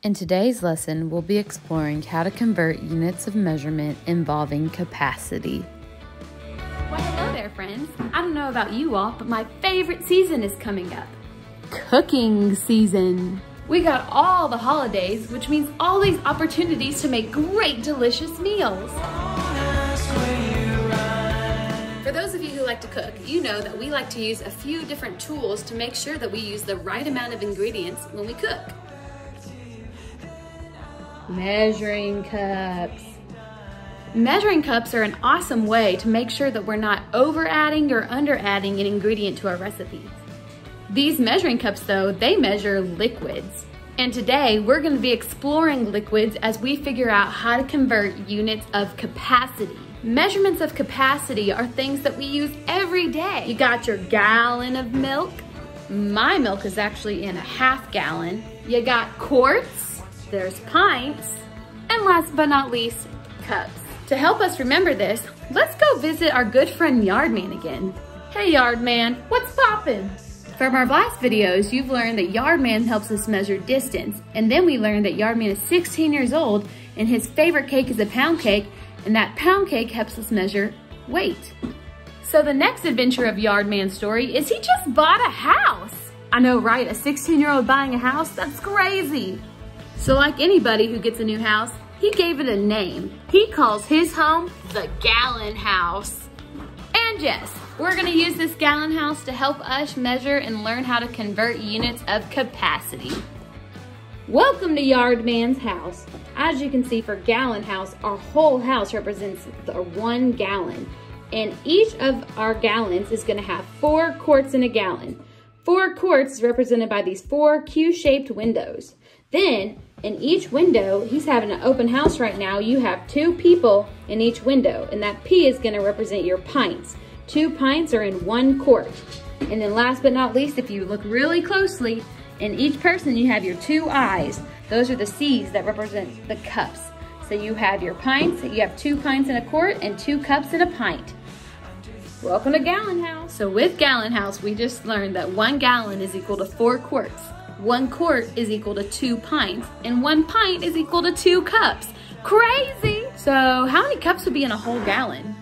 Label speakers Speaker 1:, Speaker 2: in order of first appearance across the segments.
Speaker 1: In today's lesson, we'll be exploring how to convert units of measurement involving capacity.
Speaker 2: Well, hello there, friends. I don't know about you all, but my favorite season is coming up. Cooking season. We got all the holidays, which means all these opportunities to make great, delicious meals. For those of you who like to cook, you know that we like to use a few different tools to make sure that we use the right amount of ingredients when we cook. Measuring cups. Measuring cups are an awesome way to make sure that we're not over adding or under adding an ingredient to our recipes. These measuring cups though, they measure liquids. And today we're going to be exploring liquids as we figure out how to convert units of capacity. Measurements of capacity are things that we use every day. You got your gallon of milk. My milk is actually in a half gallon. You got quarts. There's pints, and last but not least, cups. To help us remember this, let's go visit our good friend Yardman again. Hey Yardman, what's poppin'? From our last videos, you've learned that Yardman helps us measure distance, and then we learned that Yardman is 16 years old, and his favorite cake is a pound cake, and that pound cake helps us measure weight. So the next adventure of Yardman's story is he just bought a house. I know, right? A 16-year-old buying a house? That's crazy. So like anybody who gets a new house, he gave it a name. He calls his home the Gallon House. And yes, we're gonna use this gallon house to help us measure and learn how to convert units of capacity. Welcome to Yardman's house. As you can see, for Gallon House, our whole house represents the 1 gallon. And each of our gallons is gonna have 4 quarts in a gallon. 4 quarts is represented by these 4 Q-shaped windows. Then, in each window, he's having an open house right now, you have 2 people in each window, and that P is gonna represent your pints. 2 pints are in 1 quart. And then last but not least, if you look really closely, in each person you have your 2 eyes. Those are the C's that represent the cups. So you have your pints, you have 2 pints in a quart and 2 cups in a pint. Welcome to Gallon House. So with Gallon House, we just learned that 1 gallon is equal to 4 quarts. 1 quart is equal to 2 pints, and 1 pint is equal to 2 cups. Crazy! So how many cups would be in a whole gallon?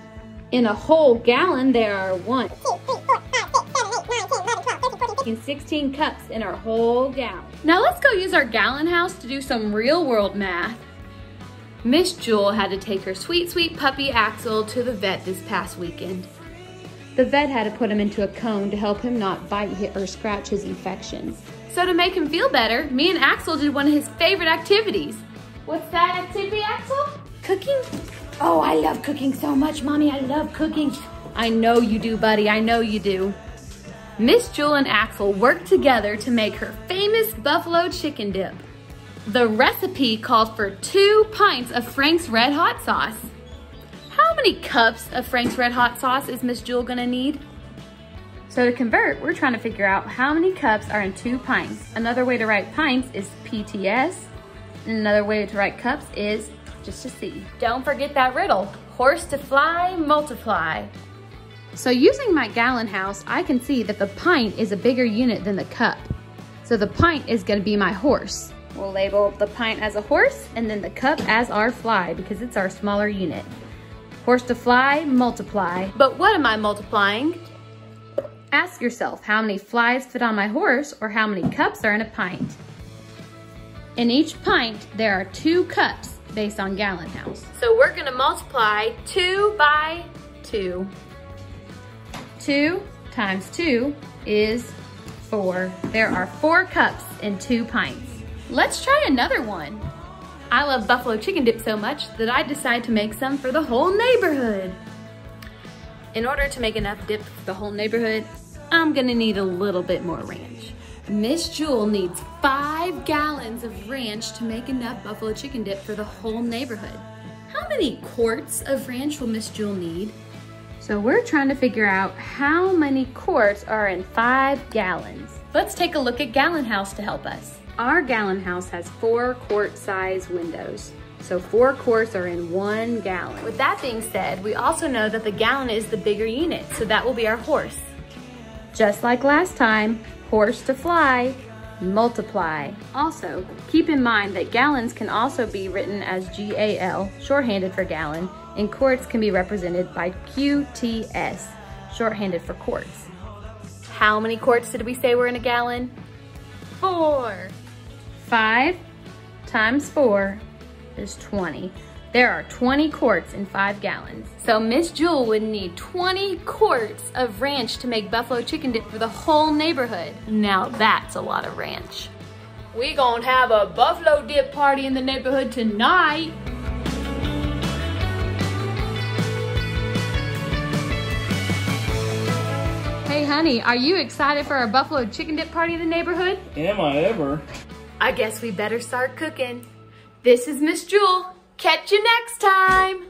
Speaker 2: In a whole gallon, there are 1, 2, 3, 4, 5, 6, 7, 8, 9, 10, 11, 12, 13, 14, 15, 16 cups in our whole gallon. Now let's go use our Gallon House to do some real world math. Miss Jewell had to take her sweet, sweet puppy Axel to the vet this past weekend. The vet had to put him into a cone to help him not bite or scratch his infections. So to make him feel better, me and Axel did one of his favorite activities. What's that activity, Axel? Cooking? Oh, I love cooking so much, Mommy. I love cooking. I know you do, buddy. I know you do. Miss Jewell and Axel worked together to make her famous buffalo chicken dip. The recipe called for 2 pints of Frank's Red Hot sauce. How many cups of Frank's Red Hot sauce is Miss Jewell gonna need? So to convert, we're trying to figure out how many cups are in 2 pints. Another way to write pints is PTS. And another way to write cups is just a C. Don't forget that riddle, horse to fly, multiply. So using my Gallon House, I can see that the pint is a bigger unit than the cup. So the pint is gonna be my horse. We'll label the pint as a horse and then the cup as our fly because it's our smaller unit. Horse to fly, multiply. But what am I multiplying? Ask yourself, how many flies fit on my horse or how many cups are in a pint? In each pint, there are 2 cups based on Gallon House. So we're gonna multiply 2 by 2. 2 times 2 is 4. There are 4 cups in 2 pints. Let's try another one. I love buffalo chicken dip so much that I decided to make some for the whole neighborhood. In order to make enough dip for the whole neighborhood, I'm gonna need a little bit more ranch. Miss Jewell needs 5 gallons of ranch to make enough buffalo chicken dip for the whole neighborhood. How many quarts of ranch will Miss Jewell need? So we're trying to figure out how many quarts are in 5 gallons. Let's take a look at Gallon House to help us. Our Gallon House has 4 quart size windows. So 4 quarts are in 1 gallon. With that being said, we also know that the gallon is the bigger unit, so that will be our horse. Just like last time, horse to fly, multiply. Also, keep in mind that gallons can also be written as GAL, shorthanded for gallon, and quarts can be represented by QTS, shorthanded for quarts. How many quarts did we say were in a gallon? 4. 5 times 4 is 20. There are 20 quarts in 5 gallons. So Miss Jewell would need 20 quarts of ranch to make buffalo chicken dip for the whole neighborhood. Now that's a lot of ranch. We gonna have a buffalo dip party in the neighborhood tonight. Hey honey, are you excited for our buffalo chicken dip party in the neighborhood?
Speaker 3: Am I ever?
Speaker 2: I guess we better start cooking. This is Miss Jewell. Catch you next time.